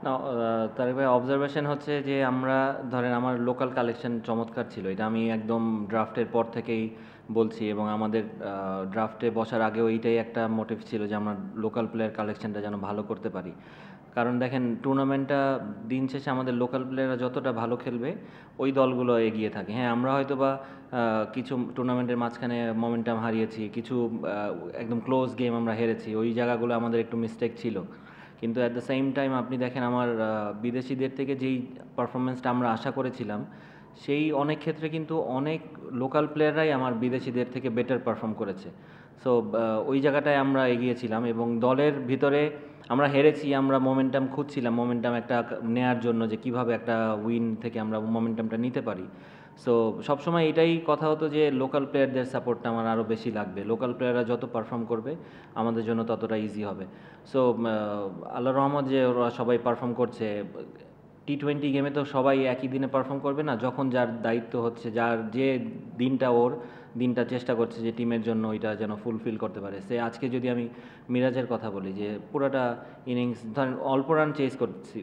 না, তারেক ভাই, অবজারভেশন হচ্ছে যে আমরা ধরেন আমার লোকাল কালেকশন চমৎকার ছিল, এটা আমি একদম ড্রাফটের পর থেকেই বলছি, এবং আমাদের ড্রাফটে বসার আগেও এইটাই একটা মোটিভ ছিল যে আমরা লোকাল প্লেয়ার কালেকশনটা যেন ভালো করতে পারি। কারণ দেখেন, টুর্নামেন্টটা দিন শেষে আমাদের লোকাল প্লেয়াররা যতটা ভালো খেলবে ওই দলগুলো এগিয়ে থাকে। হ্যাঁ, আমরা হয়তো বা কিছু টুর্নামেন্টের মাঝখানে মোমেন্টাম হারিয়েছি, কিছু একদম ক্লোজ গেম আমরা হেরেছি, ওই জায়গাগুলো আমাদের একটু মিস্টেক ছিল। কিন্তু অ্যাট দ্য সেম টাইম আপনি দেখেন আমার বিদেশিদের থেকে যেই পারফরমেন্সটা আমরা আশা করেছিলাম, সেই অনেক ক্ষেত্রে কিন্তু অনেক লোকাল প্লেয়াররাই আমার বিদেশিদের থেকে বেটার পারফর্ম করেছে। সো ওই জায়গাটায় আমরা এগিয়েছিলাম, এবং দলের ভিতরে আমরা হেরেছি, আমরা মোমেন্টাম খুঁজছিলাম, মোমেন্টাম একটা নেয়ার জন্য যে কিভাবে একটা উইন থেকে আমরা মোমেন্টামটা নিতে পারি। সো সবসময় এটাই কথা হতো যে লোকাল প্লেয়ারদের সাপোর্টটা আমার আরও বেশি লাগবে, লোকাল প্লেয়াররা যত পারফর্ম করবে আমাদের জন্য ততটা ইজি হবে। সো আল্লাহ রহমত যে ওরা সবাই পারফর্ম করছে। টি-20 গেমে তো সবাই একই দিনে পারফর্ম করবে না, যখন যার দায়িত্ব হচ্ছে, যার যে দিনটা ওর দিনটা চেষ্টা করছে যে টিমের জন্য ওইটা যেন ফুলফিল করতে পারে। সে আজকে যদি আমি মিরাজের কথা বলি, যে পুরোটা ইনিংস ধরেন অল্প রান চেস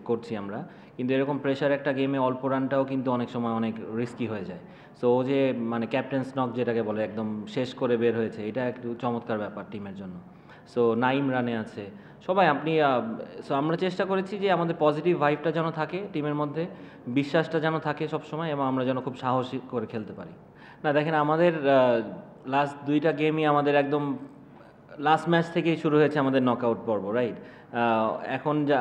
করছি আমরা, কিন্তু এরকম প্রেশার একটা গেমে অল্প রানটাও কিন্তু অনেক সময় অনেক রিস্কি হয়ে যায়। সো ও যে মানে ক্যাপ্টেন্স নক যেটাকে বলে, একদম শেষ করে বের হয়েছে, এটা একটু চমৎকার ব্যাপার টিমের জন্য। সো নাইম রানে আছে সবাই, আপনি সো আমরা চেষ্টা করেছি যে আমাদের পজিটিভ ভাইবটা যেন থাকে টিমের মধ্যে, বিশ্বাসটা যেন থাকে সবসময়, এবং আমরা যেন খুব সাহসী করে খেলতে পারি। না দেখেন, আমাদের লাস্ট দুইটা গেমই আমাদের একদম লাস্ট ম্যাচ থেকেই শুরু হয়েছে আমাদের নকআউট পর্ব, রাইট? এখন যা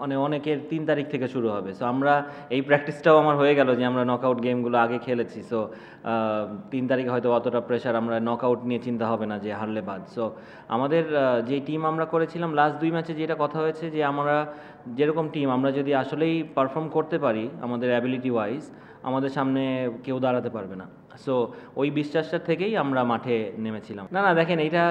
মানে অনেকের 3 তারিখ থেকে শুরু হবে। সো আমরা এই প্র্যাকটিসটাও আমার হয়ে গেল যে আমরা নকআউট গেমগুলো আগে খেলেছি। সো 3 তারিখে হয়তো অতটা প্রেশার, আমরা নকআউট নিয়ে চিন্তা হবে না যে হারলে বাদ। সো আমাদের যে টিম আমরা করেছিলাম লাস্ট 2 ম্যাচে, যেটা কথা হয়েছে যে আমরা যেরকম টিম, আমরা যদি আসলেই পারফর্ম করতে পারি আমাদের অ্যাবিলিটি ওয়াইজ, আমাদের সামনে কেউ দাঁড়াতে পারবে না। সো ওই বিশ্বাসটা থেকেই আমরা মাঠে নেমেছিলাম। না না, দেখেন এইটা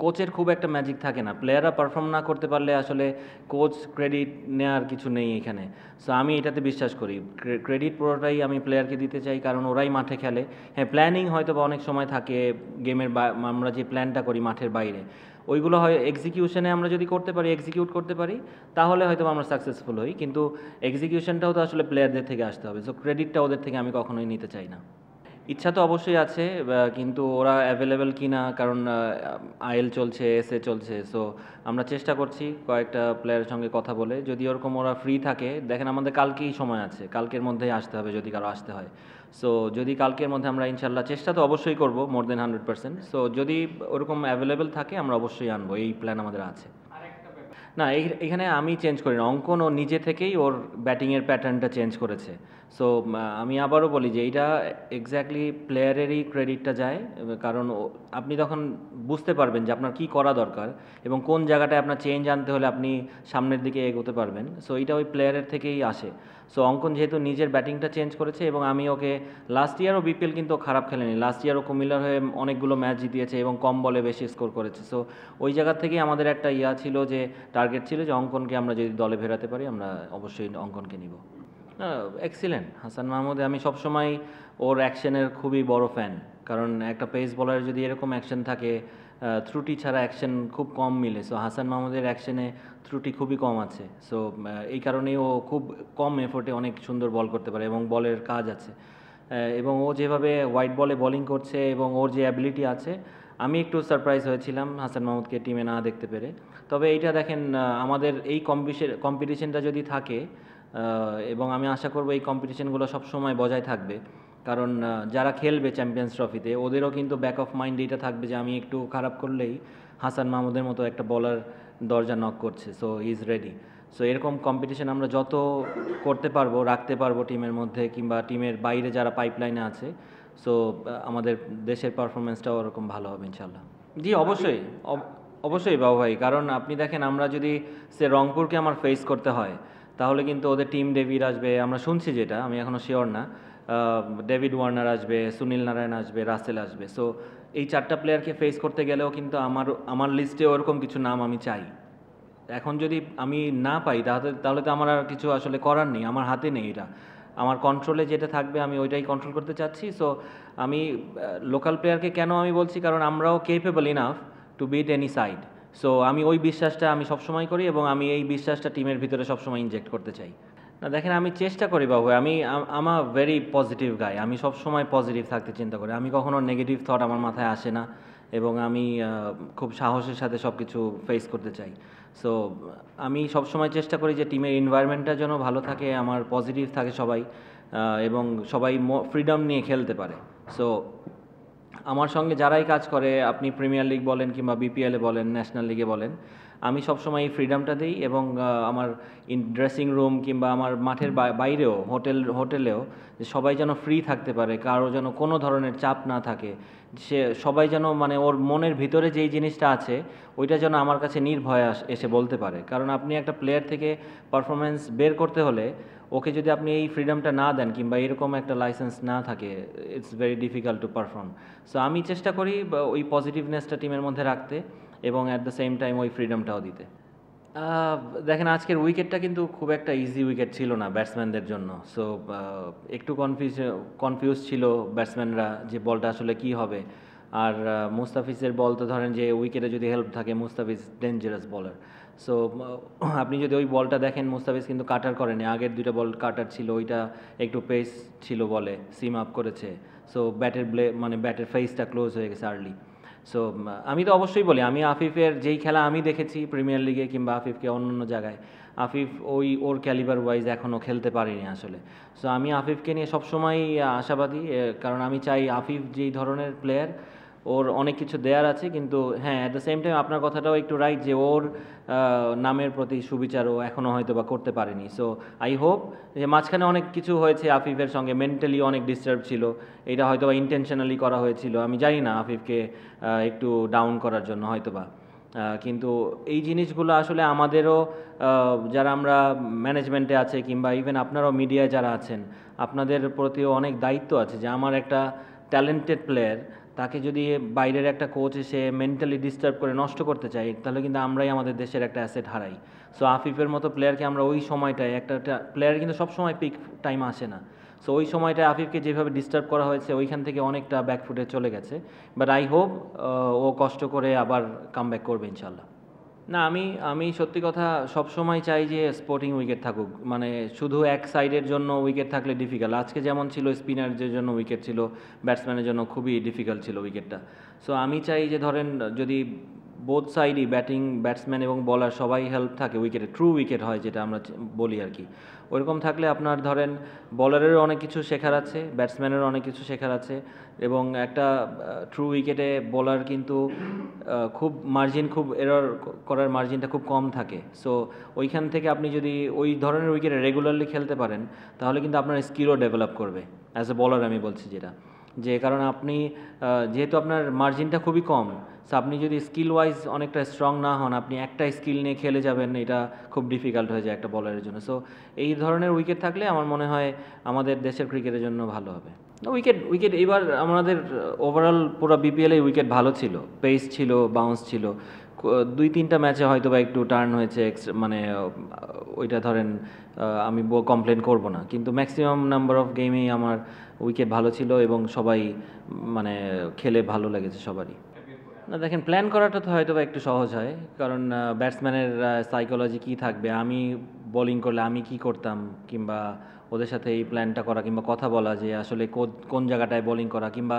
কোচের খুব একটা ম্যাজিক থাকে না, প্লেয়াররা পারফর্ম না করতে পারলে আসলে কোচ ক্রেডিট নেওয়ার কিছু নেই এখানে। সো আমি এটাতে বিশ্বাস করি, ক্রেডিট পুরোটাই আমি প্লেয়ারকে দিতে চাই, কারণ ওরাই মাঠে খেলে। হ্যাঁ, প্ল্যানিং হয়তো বা অনেক সময় থাকে গেমের, আমরা যে প্ল্যানটা করি মাঠের বাইরে, ওইগুলো হয় এক্সিকিউশনে আমরা যদি করতে পারি, এক্সিকিউট করতে পারি, তাহলে হয়তো আমরা সাকসেসফুল হই। কিন্তু এক্সিকিউশনটাও তো আসলে প্লেয়ারদের থেকে আসতে হবে, সো ক্রেডিটটা ওদের থেকে আমি কখনোই নিতে চাই না। ইচ্ছা তো অবশ্যই আছে, কিন্তু ওরা অ্যাভেলেবেল কি না, কারণ আইএল চলছে, এসএ চলছে। সো আমরা চেষ্টা করছি কয়েকটা প্লেয়ারের সঙ্গে কথা বলে, যদি ওরকম ওরা ফ্রি থাকে, দেখেন আমাদের কালকেই সময় আছে, কালকের মধ্যেই আসতে হবে যদি কারো আসতে হয়। সো যদি কালকের মধ্যে আমরা ইনশাল্লাহ চেষ্টা তো অবশ্যই করব, মোর দেন 100%। সো যদি ওরকম অ্যাভেলেবেল থাকে আমরা অবশ্যই আনবো, এই প্ল্যান আমাদের আছে। না, এখানে আমি চেঞ্জ করি না, অঙ্কন ও নিজে থেকেই ওর ব্যাটিংয়ের প্যাটার্নটা চেঞ্জ করেছে। সো আমি আবারও বলি যে এইটা এক্স্যাক্টলি প্লেয়ারেরই ক্রেডিটটা যায়, কারণ আপনি তখন বুঝতে পারবেন যে আপনার কী করা দরকার এবং কোন জায়গাটায় আপনার চেঞ্জ আনতে হলে আপনি সামনের দিকে এগোতে পারবেন। সো এইটা ওই প্লেয়ারের থেকেই আসে। সো অঙ্কন যেহেতু নিজের ব্যাটিংটা চেঞ্জ করেছে, এবং আমি ওকে লাস্ট ইয়ারও বিপিএল কিন্তু ও খারাপ খেলেনি, লাস্ট ইয়ারও কুমিল্লার হয়ে অনেকগুলো ম্যাচ জিতিয়েছে এবং কম বলে বেশি স্কোর করেছে। সো ওই জায়গা থেকেই আমাদের একটা ছিল যে টার্গেট ছিল যে অঙ্কনকে আমরা যদি দলে ফেরাতে পারি আমরা অবশ্যই অঙ্কনকে নিব। এক্সিলেন্ট হাসান মাহমুদ, আমি সবসময় ওর অ্যাকশনের খুবই বড় ফ্যান, কারণ একটা পেস বলার যদি এরকম অ্যাকশন থাকে, ত্রুটি ছাড়া অ্যাকশন খুব কম মিলে। সো হাসান মাহমুদের অ্যাকশনে ত্রুটি খুবই কম আছে। সো এই কারণেই ও খুব কম এফোর্টে অনেক সুন্দর বল করতে পারে এবং বলের কাজ আছে। এবং ও যেভাবে হোয়াইট বলে বোলিং করছে এবং ওর যে অ্যাবিলিটি আছে, আমি একটু সারপ্রাইজ হয়েছিলাম হাসান মাহমুদকে টিমে না দেখতে পেরে। তবে এইটা দেখেন, আমাদের এই কম্পিটিশনটা যদি থাকে, এবং আমি আশা করব এই কম্পিটিশনগুলো সবসময় বজায় থাকবে, কারণ যারা খেলবে চ্যাম্পিয়ন্স ট্রফিতে ওদেরও কিন্তু ব্যাক অফ মাইন্ড এটা থাকবে যে আমি একটু খারাপ করলেই হাসান মাহমুদের মতো একটা বলার দরজা নক করছে, so he is ready. So এরকম কম্পিটিশন আমরা যত করতে পারবো, রাখতে পারবো টিমের মধ্যে কিংবা টিমের বাইরে যারা পাইপলাইনে আছে, সো আমাদের দেশের পারফরমেন্সটাও ওরকম ভালো হবে ইনশাল্লাহ। জি অবশ্যই, অবশ্যই বাবু ভাই, কারণ আপনি দেখেন আমরা যদি সে রংপুরকে আমার ফেস করতে হয়, তাহলে কিন্তু ওদের টিম ডেভিড আসবে, আমরা শুনছি যেটা, আমি এখনও শিওর না, ডেভিড ওয়ার্নার আসবে, সুনীল নারায়ণ আসবে, রাসেল আসবে। সো এই 4টা প্লেয়ারকে ফেস করতে গেলেও কিন্তু আমার লিস্টে ওরকম কিছু নাম আমি চাই। এখন যদি আমি না পাই, তাহলে তো আমার আর কিছু আসলে করার নেই, আমার হাতে নেই এটা, আমার কন্ট্রোলে যেটা থাকবে আমি ওইটাই কন্ট্রোল করতে চাচ্ছি। সো আমি লোকাল প্লেয়ারকে কেন আমি বলছি, কারণ আমরাও capable enough to beat any side. So আমি ওই বিশ্বাসটা আমি সবসময় করি এবং আমি এই বিশ্বাসটা টিমের ভিতরে সবসময় ইনজেক্ট করতে চাই। না দেখেন, আমি চেষ্টা করি বাবু, আমি আমা ভেরি পজিটিভ গাই, আমি সবসময় পজিটিভ থাকতে চিন্তা করি, আমি কখনো নেগেটিভ থট আমার মাথায় আসে না এবং আমি খুব সাহসের সাথে সব কিছু ফেস করতে চাই। সো আমি সবসময় চেষ্টা করি যে টিমের এনভায়রনমেন্টটা যেন ভালো থাকে, আমার পজিটিভ থাকে সবাই, এবং সবাই ফ্রিডম নিয়ে খেলতে পারে। সো আমার সঙ্গে যারাই কাজ করে, আপনি প্রিমিয়ার লিগ বলেন কিংবা বিপিএলে বলেন, ন্যাশনাল লিগে বলেন, আমি সবসময় এই ফ্রিডমটা দিই এবং আমার ড্রেসিং রুম কিংবা আমার মাঠের বাইরেও হোটেলেও যে সবাই যেন ফ্রি থাকতে পারে, কারো যেন কোনো ধরনের চাপ না থাকে, সে সবাই যেন মানে ওর মনের ভিতরে যেই জিনিসটা আছে ওইটা যেন আমার কাছে নির্ভয়ে এসে বলতে পারে। কারণ আপনি একটা প্লেয়ার থেকে পারফরমেন্স বের করতে হলে ওকে যদি আপনি এই ফ্রিডমটা না দেন কিংবা এরকম একটা লাইসেন্স না থাকে, it's very difficult to perform. So আমি চেষ্টা করি ওই পজিটিভনেসটা টিমের মধ্যে রাখতে এবং অ্যাট দ্য সেম টাইম ওই ফ্রিডমটাও দিতে। দেখেন, আজকের উইকেটটা কিন্তু খুব একটা ইজি উইকেট ছিল না ব্যাটসম্যানদের জন্য। সো একটু কনফিউজ ছিল ব্যাটসম্যানরা যে বলটা আসলে কি হবে। আর মুস্তাফিজের বল তো ধরেন যে উইকেটে যদি হেল্প থাকে, মুস্তাফিজ ডেঞ্জারাস বলার। সো আপনি যদি ওই বলটা দেখেন, মুস্তাফিজ কিন্তু কাটার করেনি, আগের দুইটা বল কাটার ছিল, ওইটা একটু পেস ছিল বলে সিম আপ করেছে। সো মানে ব্যাটের ফেসটা ক্লোজ হয়ে গেছে আর্লি। সো আমি তো অবশ্যই বলি, আমি আফিফের যেই খেলা আমি দেখেছি প্রিমিয়ার লিগে কিংবা আফিফকে অন্য জায়গায়, আফিফ ওর ক্যালিবার ওয়াইজ এখনও খেলতে পারিনি আসলে। সো আমি আফিফকে নিয়ে সবসময় আশাবাদী, কারণ আমি চাই আফিফ যেই ধরনের প্লেয়ার, ওর অনেক কিছু দেয়ার আছে, কিন্তু হ্যাঁ অ্যাট দ্য সেম টাইম আপনার কথাটাও একটু রাইট যে ওর নামের প্রতি সুবিচারও এখনও হয়তো বা করতে পারেনি। সো আই হোপ যে মাঝখানে অনেক কিছু হয়েছে আফিফের সঙ্গে, মেন্টালি অনেক ডিস্টার্ব ছিল, এটা হয়তো বা ইন্টেনশনালি করা হয়েছিল, আমি জানি না, আফিফকে একটু ডাউন করার জন্য হয়তো বা। কিন্তু এই জিনিসগুলো আসলে আমাদেরও, যারা আমরা ম্যানেজমেন্টে আছে কিংবা ইভেন আপনারাও মিডিয়ায় যারা আছেন, আপনাদের প্রতিও অনেক দায়িত্ব আছে যে আমার একটা ট্যালেন্টেড প্লেয়ার, তাকে যদি বাইরের একটা কোচ এসে মেন্টালি ডিস্টার্ব করে নষ্ট করতে চাই, তাহলে কিন্তু আমরাই আমাদের দেশের একটা অ্যাসেট হারাই। সো আফিফের মতো প্লেয়ারকে আমরা ওই সময়টায়, একটা প্লেয়ার কিন্তু সবসময় পিক টাইম আসে না, সো ওই সময়টায় আফিফকে যেভাবে ডিস্টার্ব করা হয়েছে ওইখান থেকে অনেকটা ব্যাকফুটে চলে গেছে। বাট আই হোপ ও কষ্ট করে আবার কামব্যাক করবে ইনশাল্লাহ। না, আমি আমি সত্যি কথা সবসময় চাই যে স্পোর্টিং উইকেট থাকুক, মানে শুধু এক সাইডের জন্য উইকেট থাকলে ডিফিকাল্ট। আজকে যেমন ছিল স্পিনারদের জন্য উইকেট ছিল, ব্যাটসম্যানের জন্য খুবই ডিফিকাল্ট ছিল উইকেটটা। সো আমি চাই যে ধরেন যদি বোথ সাইডই, ব্যাটিং ব্যাটসম্যান এবং বলার সবাই হেল্প থাকে উইকেটে, ট্রু উইকেট হয় যেটা আমরা বলি আর কি, ওইরকম থাকলে আপনার ধরেন বলারেরও অনেক কিছু শেখার আছে, ব্যাটসম্যানেরও অনেক কিছু শেখার আছে, এবং একটা ট্রু উইকেটে বোলার কিন্তু খুব এরর করার মার্জিনটা খুব কম থাকে। সো ওইখান থেকে আপনি যদি ওই ধরনের উইকেটে রেগুলারলি খেলতে পারেন, তাহলে কিন্তু আপনার স্কিলও ডেভেলপ করবে অ্যাজ এ বলার, আমি বলছি যেটা, যে কারণ আপনি যেহেতু আপনার মার্জিনটা খুবই কম, সো আপনি যদি স্কিল ওয়াইজ অনেকটা স্ট্রং না হন, আপনি একটা স্কিল নিয়ে খেলে যাবেন, এটা খুব ডিফিকাল্ট হয়ে যায় একটা বলারের জন্য। সো এই ধরনের উইকেট থাকলে আমার মনে হয় আমাদের দেশের ক্রিকেটের জন্য ভালো হবে। উইকেট এবার আমাদের ওভারঅল পুরো বিপিএলে উইকেট ভালো ছিল, পেস ছিল, বাউন্স ছিল, দুই তিনটা ম্যাচে হয়তো বা একটু টার্ন হয়েছে, মানে ওইটা ধরেন আমি কমপ্লেন করব না, কিন্তু ম্যাক্সিমাম নাম্বার অফ গেমেই আমার উইকেট ভালো ছিল এবং সবাই মানে খেলে ভালো লেগেছে সবারই। না দেখেন, প্ল্যান করাটা তো হয়তো বা একটু সহজ হয়, কারণ ব্যাটসম্যানের সাইকোলজি কী থাকবে, আমি বোলিং করলে আমি কি করতাম, কিংবা ওদের সাথে এই প্ল্যানটা করা কিংবা কথা বলা যে আসলে কোন জায়গাটায় বোলিং করা, কিংবা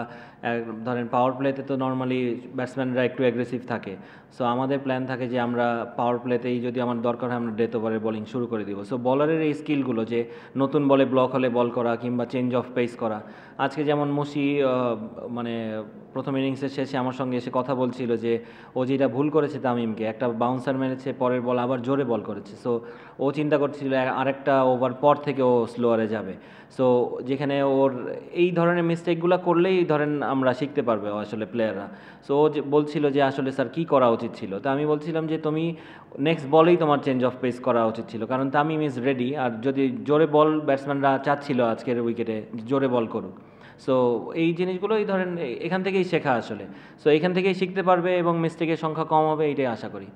ধরেন পাওয়ার প্লেতে তো নর্মালি ব্যাটসম্যানরা একটু অ্যাগ্রেসিভ থাকে। সো আমাদের প্ল্যান থাকে যে আমরা পাওয়ার প্লেতেই যদি আমার দরকার হয় আমরা ডেথ ওভারে বোলিং শুরু করে দিব। সো বলারের এই স্কিলগুলো, যে নতুন বলে ব্লক হলে বল করা কিংবা চেঞ্জ অফ পেস করা, আজকে যেমন মুশি মানে প্রথম ইনিংসের শেষে আমার সঙ্গে এসে কথা বলছিল যে ও যেটা ভুল করেছে তামিমকে, একটা বাউন্সার মেরেছে, পরের বল আবার জোরে বল করেছে। সো ও চিন্তা করছিল আরেকটা ওভার পর থেকে ও স্লোয়ারে যাবে। সো যেখানে ওর এই ধরনের মিস্টেকগুলো করলেই ধরেন আমরা শিখতে পারবে আসলে প্লেয়াররা। সো ও বলছিল যে আসলে স্যার কী করা উচিত ছিল, তো আমি বলছিলাম যে তুমি নেক্সট বলেই তোমার চেঞ্জ অফ পেস করা উচিত ছিল, কারণ তামিম ইজ রেডি, আর যদি জোরে বল ব্যাটসম্যানরা চাচ্ছিল আজকের উইকেটে জোরে বল করুক। সো এই জিনিসগুলোই ধরেন এখান থেকেই শেখা আসলে। সো এখান থেকেই শিখতে পারবে এবং মিস্টেকের সংখ্যা কম হবে, এইটাই আশা করি।